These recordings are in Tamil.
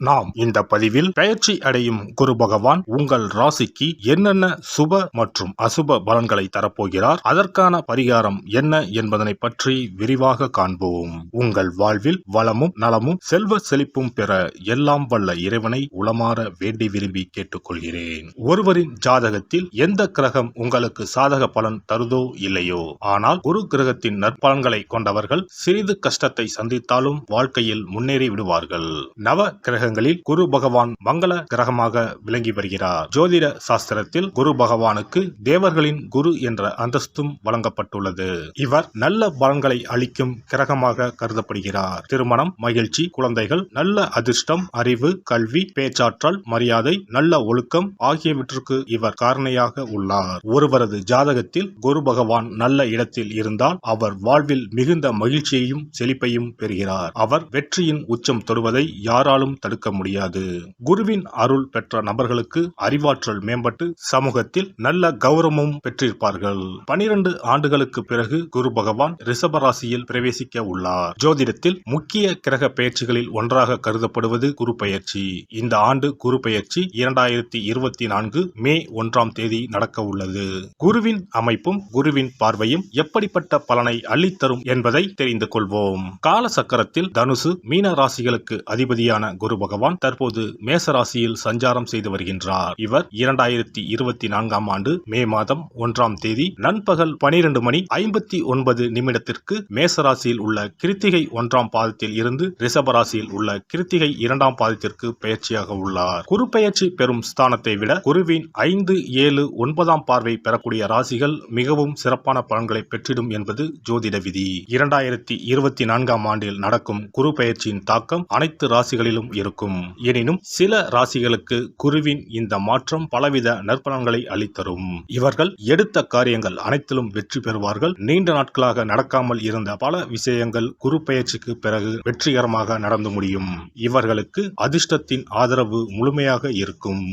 நாம் இந்த பதிவில் பெயர்ச்சி அடையும் குரு பகவான் உங்கள் ராசிக்கு என்னென்ன சுப மற்றும் அசுப பலன்களை தரப்போகிறார், அதற்கான பரிகாரம் என்ன என்பதனை பற்றி விரிவாக காண்போம். உங்கள் வாழ்வில் வளமும் நலமும் செல்வ செழிப்பும் பெற எல்லாம் வல்ல இறைவனை உளமாற வேண்டி விரும்பி கேட்டுக்கொள்கிறேன். ஒருவரின் ஜாதகத்தில் எந்த கிரகம் உங்களுக்கு சாதக பலன் தருதோ இல்லையோ, ஆனால் குரு கிரகத்தின் நற்பலன்களை கொண்டவர்கள் சிறிது கஷ்டத்தை சந்தித்தாலும் வாழ்க்கையில் முன்னேறி விடுவார்கள். நவ கிரகங்களில் குரு பகவான் மங்கள கிரகமாக விளங்கி வருகிறார். ஜோதிட சாஸ்திரத்தில் குரு பகவானுக்கு தேவர்களின் குரு என்ற அந்தஸ்தும் வழங்கப்பட்டுள்ளது. இவர் நல்ல பலன்களை அளிக்கும் கிரகமாக கருதப்படுகிறார். திருமணம், மகிழ்ச்சி, குழந்தைகள், நல்ல அதிர்ஷ்டம், அறிவு, கல்வி, பேச்சாற்றல், மரியாதை, நல்ல ஒழுக்கம் ஆகியவற்றுக்கு இவர் காரணியாக உள்ளார். ஒருவரது ஜாதகத்தில் குரு பகவான் நல்ல இடத்தில் இருந்தால் அவர் வாழ்வில் மிகுந்த மகிழ்ச்சியையும் செழிப்பையும் பெறுகிறார். அவர் வெற்றியின் உச்சம் தொடுவதை யாராலும் தடுக்க முடியாது. குருவின் அருள் பெற்ற நபர்களுக்கு அறிவாற்றல் மேம்பட்டு சமூகத்தில் நல்ல கௌரவமும் பெற்றிருப்பார்கள். 12 ஆண்டுகளுக்கு பிறகு குரு பகவான் ரிஷப ராசியில் பிரவேசிக்க உள்ளார். ஜோதிடத்தில் முக்கிய கிரக பெயர்ச்சிகளில் ஒன்றாக கருதப்படுவது குரு பெயர்ச்சி. இந்த ஆண்டு குரு பெயர்ச்சி 2024 மே 1ஆம் தேதி நடக்க உள்ளது. குருவின் அமைப்பும் குருவின் பார்வையும் எப்படிப்பட்ட பலனை அள்ளித்தரும் என்பதை தெரிந்து கொள்வோம். கால சக்கரத்தில் தனுசு, மீன ராசிகளுக்கு அதிபதியான குரு பகவான் தற்போது மேச ராசியில் சஞ்சாரம் செய்து வருகின்றார். இவர் 2024ஆம் ஆண்டு மே மாதம் 1ஆம் தேதி நண்பகல் 12:59 மேச ராசியில் உள்ள கிருத்திகை 1ஆம் பாதத்தில் இருந்து ரிஷப ராசியில் உள்ள கிருத்திகை 2ஆம் பாதத்திற்கு பெயர்ச்சியாக உள்ளார். குரு பெயர்ச்சி பெறும் ஸ்தானத்தை விட குருவின் 5, 7, 9ஆம் பார்வை பெறக்கூடிய ராசிகள் மிகவும் சிறப்பான பலன்களை பெற்றிடும் என்பது ஜோதிட விதி. 2024ஆம் ஆண்டில் நடக்கும் குரு பெயர்ச்சியின் தாக்கம் அனைத்து ராசிகளிலும் இருக்கும். எனினும் சில ராசிகளுக்கு குருவின் இந்த மாற்றம் பலவித நற்பலன்களை அளித்தரும். இவர்கள் எடுத்த காரியங்கள் அனைத்திலும் வெற்றி பெறுவார்கள். நீண்ட நாட்களாக நடக்காமல் இருந்த பல விஷயங்கள் குரு பெயர்ச்சிக்கு பிறகு வெற்றிகரமாக நடந்து முடியும். இவர்களுக்கு அதிர்ஷ்டத்தின் ஆதரவு முழுமையாக இருக்கும்.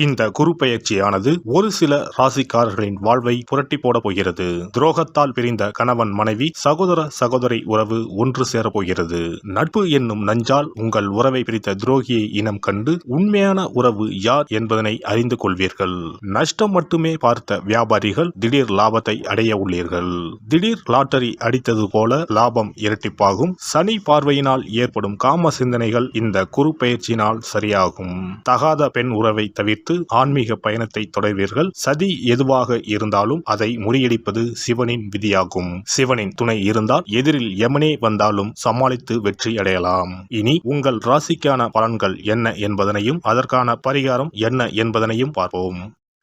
இந்த குரு பெயர்ச்சியானது ஒரு சில ராசிக்காரர்களின் வாழ்வை புரட்டி போட போகிறது. துரோகத்தால் பிரிந்த கணவன் மனைவி, சகோதர சகோதரி உறவு ஒன்று சேர போகிறது. நட்பு என்னும் நஞ்சால் உங்கள் உறவை பிரித்த துரோகியை இனம் கண்டு உண்மையான உறவு யார் என்பதனை அறிந்து கொள்வீர்கள். நஷ்டம் மட்டுமே பார்த்த வியாபாரிகள் திடீர் லாபத்தை அடைய உள்ளீர்கள். திடீர் லாட்டரி அடித்தது போல லாபம் இரட்டிப்பாகும். சனி பார்வையினால் ஏற்படும் காம சிந்தனைகள் இந்த குரு பெயர்ச்சியினால் சரியாகும். தகாத பெண் உறவை தவிர்த்து ஆன்மீக பயணத்தை தொடர்வீர்கள். சதி எதுவாக இருந்தாலும் அதை முறியடிப்பது சிவனின் விதியாகும். சிவனின் துணை இருந்தால் எதிரில் யமனே வந்தாலும் சமாளித்து வெற்றி அடையலாம். இனி உங்கள் ராசிக்கான பலன்கள் என்ன என்பதனையும் அதற்கான பரிகாரம் என்ன என்பதனையும் பார்ப்போம்.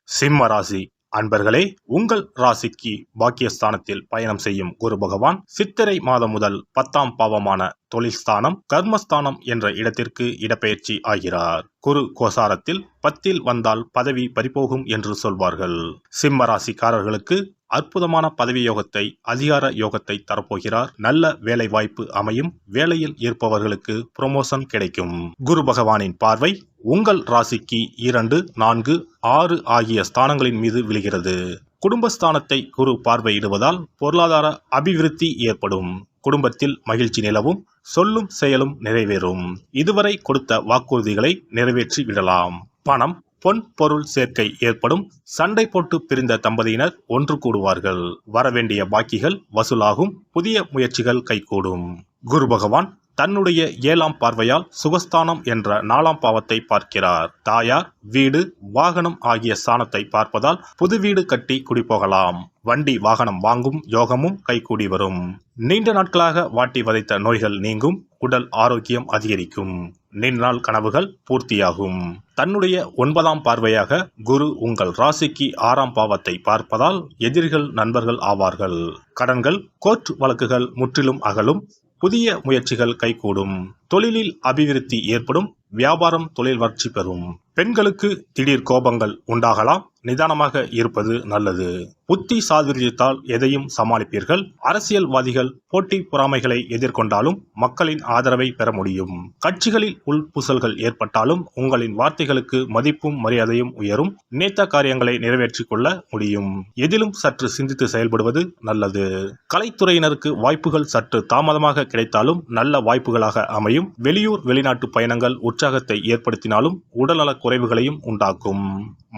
சிம்ம ராசி அன்பர்களே, உங்கள் ராசிக்கு பாக்கியஸ்தானத்தில் பயணம் செய்யும் குரு பகவான் சித்திரை மாதம் முதல் 10ஆம் பாவமான தொழில் ஸ்தானம், கர்மஸ்தானம் என்ற இடத்திற்கு இடப்பெயர்ச்சி ஆகிறார். குரு கோசாரத்தில் 10ல் வந்தால் பதவி பறிபோகும் என்று சொல்வார்கள். சிம்ம ராசிக்காரர்களுக்கு அற்புதமான பதவி யோகத்தை, அதிகார யோகத்தை தரப்போகிறார். நல்ல வேலை வாய்ப்பு அமையும். வேலையில் இருப்பவர்களுக்கு ப்ரமோஷன் கிடைக்கும். குரு பகவானின் பார்வை உங்கள் ராசிக்கு 2, 4, 6 ஆகிய ஸ்தானங்களின் மீது விழுகிறது. குடும்பஸ்தானத்தை குரு பார்வையிடுவதால் பொருளாதார அபிவிருத்தி ஏற்படும். குடும்பத்தில் மகிழ்ச்சி நிலவும். சொல்லும் செயலும் நிறைவேறும். இதுவரை கொடுத்த வாக்குறுதிகளை நிறைவேற்றி விடலாம். பணம், பொன் பொருள் சேர்க்கை ஏற்படும். சண்டை போட்டு பிரிந்த தம்பதியினர் ஒன்று கூடுவார்கள். வரவேண்டிய பாக்கிகள் வசூலாகும். புதிய முயற்சிகள் கைகூடும். குரு பகவான் தன்னுடைய 7ஆம் பார்வையால் சுகஸ்தானம் என்ற 4ஆம் பாவத்தை பார்க்கிறார். தாயார், வீடு, வாகனம் ஆகிய ஸ்தானத்தை பார்ப்பதால் புது வீடு கட்டி குடிபோகலாம். வண்டி வாகனம் வாங்கும் யோகமும் கைகூடி வரும். நீண்ட நாட்களாக வாட்டி வதைத்த நோய்கள் நீங்கும். உடல் ஆரோக்கியம் அதிகரிக்கும். நீண்ட நாள் கனவுகள் பூர்த்தியாகும். தன்னுடைய 9ஆம் பார்வையாக குரு உங்கள் ராசிக்கு 6ஆம் பாவத்தை பார்ப்பதால் எதிரிகள் நண்பர்கள் ஆவார்கள். கடன்கள், கோர்ட் வழக்குகள் முற்றிலும் அகலும். புதிய முயற்சிகள் கைகூடும். தொழிலில் அபிவிருத்தி ஏற்படும். வியாபாரம் தொழில் வளர்ச்சி பெறும். பெண்களுக்கு திடீர் கோபங்கள் உண்டாகலாம். நிதானமாக இருப்பது நல்லது. புத்தி சாதுரியத்தால் எதையும் சமாளிப்பீர்கள். அரசியல்வாதிகள் போட்டி பொறாமைகளை எதிர்கொண்டாலும் மக்களின் ஆதரவை பெற முடியும். கட்சிகளில் உள்பூசல்கள் ஏற்பட்டாலும் உங்களின் வார்த்தைகளுக்கு மதிப்பும் மரியாதையும் உயரும். நினைத்த காரியங்களை நிறைவேற்றிக் கொள்ள முடியும். எதிலும் சற்று சிந்தித்து செயல்படுவது நல்லது. கலைத்துறையினருக்கு வாய்ப்புகள் சற்று தாமதமாக கிடைத்தாலும் நல்ல வாய்ப்புகளாக அமையும். வெளியூர் வெளிநாட்டு பயணங்கள் உற்சாகத்தை ஏற்படுத்தினாலும் உடல்நலக் குறைவுகளையும் உண்டாக்கும்.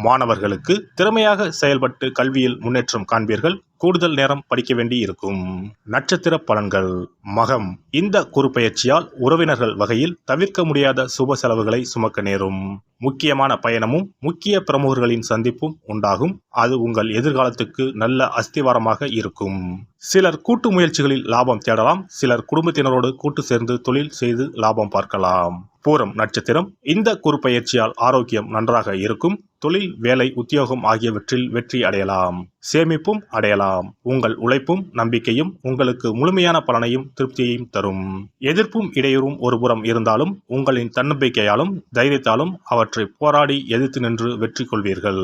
மாணவர்களுக்கு திறமையாக செயல்பட்டு கல்வியில் முன்னேற்றம் காண்பீர்கள். கூடுதல் நேரம் படிக்க வேண்டி இருக்கும். நட்சத்திர பலன்கள். மகம். இந்த குறுப்பெயர்ச்சியால் உறவினர்கள் வகையில் தவிர்க்க முடியாத சுப செலவுகளை சுமக்க நேரும். முக்கியமான பயணமும் முக்கிய பிரமுகர்களின் சந்திப்பும் உண்டாகும். அது உங்கள் எதிர்காலத்துக்கு நல்ல அஸ்திவாரமாக இருக்கும். சிலர் கூட்டு முயற்சிகளில் லாபம் தேடலாம். சிலர் குடும்பத்தினரோடு கூட்டு சேர்ந்து தொழில் செய்து லாபம் பார்க்கலாம். பூரம் நட்சத்திரம். இந்த குறுப்பெயர்ச்சியால் ஆரோக்கியம் நன்றாக இருக்கும். தொழில், வேலை, உத்தியோகம் ஆகியவற்றில் வெற்றி அடையலாம். சேமிப்பும் அடையலாம். உங்கள் உழைப்பும் நம்பிக்கையும் உங்களுக்கு முழுமையான பலனையும் திருப்தியையும் தரும். எதிர்ப்பும் இடையூறும் ஒருபுறம் இருந்தாலும் உங்களின் தன்னம்பிக்கையாலும் தைரியத்தாலும் அவற்றை போராடி எதிர்த்து நின்று வெற்றி கொள்வீர்கள்.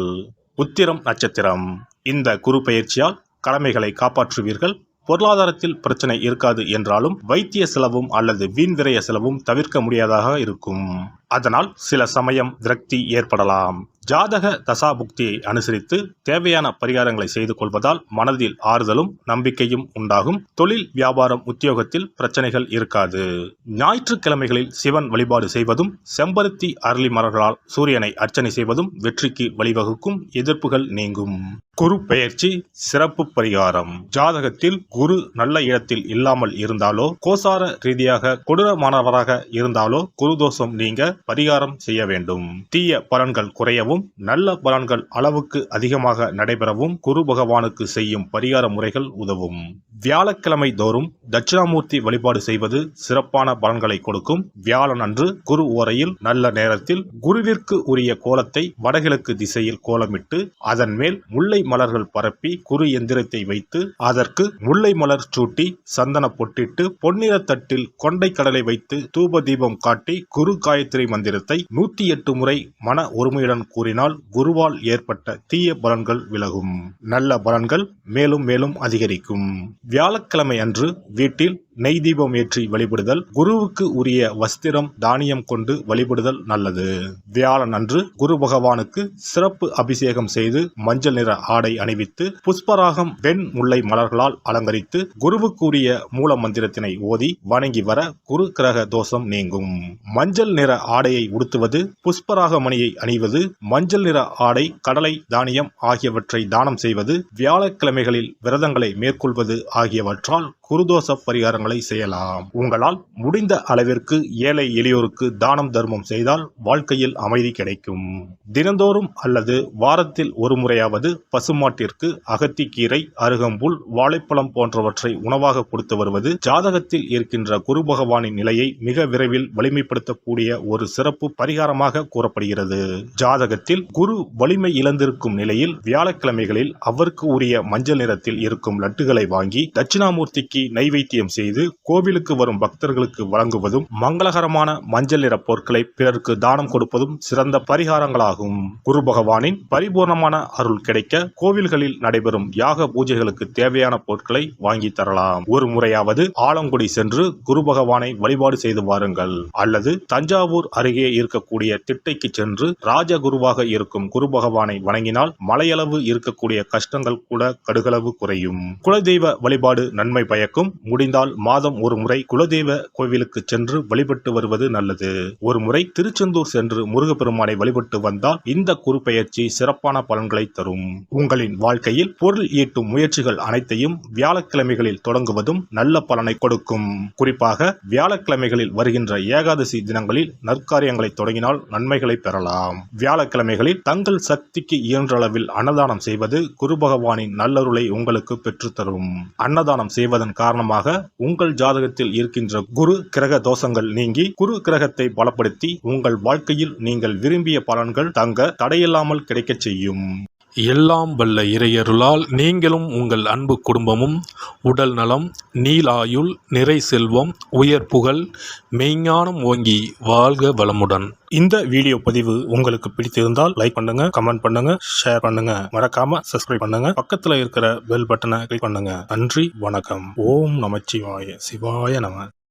உத்திரம் நட்சத்திரம். இந்த குறுப்பெயர்ச்சியால் கடமைகளை காப்பாற்றுவீர்கள். பொருளாதாரத்தில் பிரச்சனை இருக்காது என்றாலும் வைத்திய செலவும் அல்லது வீண் விரய செலவும் தவிர்க்க முடியாதாக இருக்கும். அதனால் சில சமயம் விரக்தி ஏற்படலாம். ஜாதக தசாபுக்தியை அனுசரித்து தேவையான பரிகாரங்களை செய்து கொள்வதால் மனதில் ஆறுதலும் நம்பிக்கையும் உண்டாகும். தொழில், வியாபாரம், உத்தியோகத்தில் பிரச்சனைகள் இருக்காது. ஞாயிற்றுக்கிழமைகளில் சிவன் வழிபாடு செய்வதும் செம்பருத்தி அரளி மலர்களால் சூரியனை அர்ச்சனை செய்வதும் வெற்றிக்கு வழிவகுக்கும். எதிர்ப்புகள் நீங்கும். குரு பெயர்ச்சி சிறப்பு பரிகாரம். ஜாதகத்தில் குரு நல்ல இடத்தில் இல்லாமல் இருந்தாலோ கோசார ரீதியாக கொடூரமானவராக இருந்தாலோ குரு தோஷம் நீங்க பரிகாரம் செய்ய வேண்டும். தீய பலன்கள் குறையவும் நல்ல பலன்கள் அளவுக்கு அதிகமாக நடைபெறவும் குரு பகவானுக்கு செய்யும் பரிகார முறைகள் உதவும். வியாழக்கிழமை தோறும் தட்சிணாமூர்த்தி வழிபாடு செய்வது சிறப்பான பலன்களை கொடுக்கும். வியாழன் அன்று குரு ஓரையில் நல்ல நேரத்தில் குருவிற்கு உரிய கோலத்தை வடகிழக்கு திசையில் கோலமிட்டு அதன் மேல் முல்லை மலர்கள் பரப்பி குரு எந்திரத்தை வைத்து அதற்கு முல்லை மலர் சூட்டி சந்தன பொட்டிட்டு பொன்னிற தட்டில் கொண்டை கடலை வைத்து தூப தீபம் காட்டி குரு காயத்ரி மந்திரத்தை 108 முறை மன ஒருமையுடன் கூறினால் குருவால் ஏற்பட்ட தீய பலன்கள் விலகும். நல்ல பலன்கள் மேலும் மேலும் அதிகரிக்கும். வியாழக்கிழமை அன்று வீட்டில் நெய் தீபம் ஏற்றி வழிபடுதல். குருவுக்கு உரிய வஸ்திரம் தானியம் கொண்டு வழிபடுதல் நல்லது. வியாழன் அன்று குரு பகவானுக்கு சிறப்பு அபிஷேகம் செய்து மஞ்சள் நிற ஆடை அணிவித்து புஷ்பராகம் வெண் முல்லை மலர்களால் அலங்கரித்து குருவுக்கு உரிய மூல மந்திரத்தினை ஓதி வணங்கி வர குரு கிரக தோஷம் நீங்கும். மஞ்சள் நிற ஆடையை உடுத்துவது, புஷ்பராக மணியை அணிவது, மஞ்சள் நிற ஆடை, கடலை, தானியம் ஆகியவற்றை தானம் செய்வது, வியாழக்கிழமைகளில் விரதங்களை மேற்கொள்வது ஆகியவற்றால் குருதோஷ பரிகாரங்களை செய்யலாம். உங்களால் முடிந்த அளவிற்கு ஏழை எளியோருக்கு தானம் தர்மம் செய்தால் வாழ்க்கையில் அமைதி கிடைக்கும். தினந்தோறும் அல்லது வாரத்தில் ஒரு முறையாவது பசுமாட்டிற்கு அகத்திக்கீரை, அருகம்புல், வாழைப்பழம் போன்றவற்றை உணவாக கொடுத்து வருவது ஜாதகத்தில் இருக்கின்ற குரு பகவானின் நிலையை மிக விரைவில் வலிமைப்படுத்தக்கூடிய ஒரு சிறப்பு பரிகாரமாக கூறப்படுகிறது. ஜாதகத்தில் குரு வலிமை இழந்திருக்கும் நிலையில் வியாழக்கிழமைகளில் அவருக்கு உரிய மஞ்சள் நிறத்தில் இருக்கும் லட்டுகளை வாங்கி தட்சிணாமூர்த்திக்கு நைவேத்தியம் செய்து கோவிலுக்கு வரும் பக்தர்களுக்கு வழங்குவதும் மங்களகரமான மஞ்சள் நிற பொருட்களை பிறருக்கு தானம் கொடுப்பதும் சிறந்த பரிகாரங்களாகும். குரு பகவானின் பரிபூர்ணமான அருள் கிடைக்க கோவில்களில் நடைபெறும் யாக பூஜைகளுக்கு தேவையான பொருட்களை வாங்கி தரலாம். ஒரு முறையாவது ஆலங்குடி சென்று குரு பகவானை வழிபாடு செய்து வாருங்கள். அல்லது தஞ்சாவூர் அருகே இருக்கக்கூடிய திட்டைக்கு சென்று ராஜகுருவாக இருக்கும் குரு பகவானை வணங்கினால் மலையளவு இருக்கக்கூடிய கஷ்டங்கள் கூட கடுகளவு குறையும். குலதெய்வ வழிபாடு நன்மை பயக்கும். முடிந்தால் மாதம் ஒரு முறை குலதெய்வ கோவிலுக்கு சென்று வழிபட்டு வருவது நல்லது. ஒரு முறை திருச்செந்தூர் சென்று முருகப்பெருமானை வழிபட்டு வந்தால் இந்த குரு பெயர்ச்சி சிறப்பான பலன்களை தரும். உங்களின் வாழ்க்கையில் பொருள் ஈட்டும் முயற்சிகள் அனைத்தையும் வியாழக்கிழமைகளில் தொடங்குவதும் நல்ல பலனை கொடுக்கும். குறிப்பாக வியாழக்கிழமைகளில் வருகின்ற ஏகாதசி தினங்களில் நற்காரியங்களை தொடங்கினால் நன்மைகளை பெறலாம். வியாழக்கிழமைகளில் தங்கள் சக்திக்கு இயன்ற அளவில் அன்னதானம் செய்வது குரு பகவானின் நல்லருளை உங்களுக்கு பெற்றுத்தரும். அன்னதானம் செய்வதன் காரணமாக உங்கள் ஜாதகத்தில் இருக்கின்ற குரு கிரக தோஷங்கள் நீங்கி குரு கிரகத்தை பலப்படுத்தி உங்கள் வாழ்க்கையில் நீங்கள் விரும்பிய பலன்கள் தங்க தடையில்லாமல் கிடைக்கச் செய்யும். எல்லாம் வல்ல இறையருளால் நீங்களும் உங்கள் அன்பு குடும்பமும் உடல் நலம், நீளாயுள், நிறை செல்வம், உயர் புகழ், மெய்ஞானம் ஓங்கி வாழ்க வளமுடன். இந்த வீடியோ பதிவு உங்களுக்கு பிடித்திருந்தால் லைக் பண்ணுங்க, கமெண்ட் பண்ணுங்க, ஷேர் பண்ணுங்க, மறக்காம சப்ஸ்கிரைப் பண்ணுங்க, பக்கத்துல இருக்கிற பெல் பட்டனை கிளிக் பண்ணுங்க. நன்றி, வணக்கம். ஓம் நமச்சிவாய, சிவாய நம.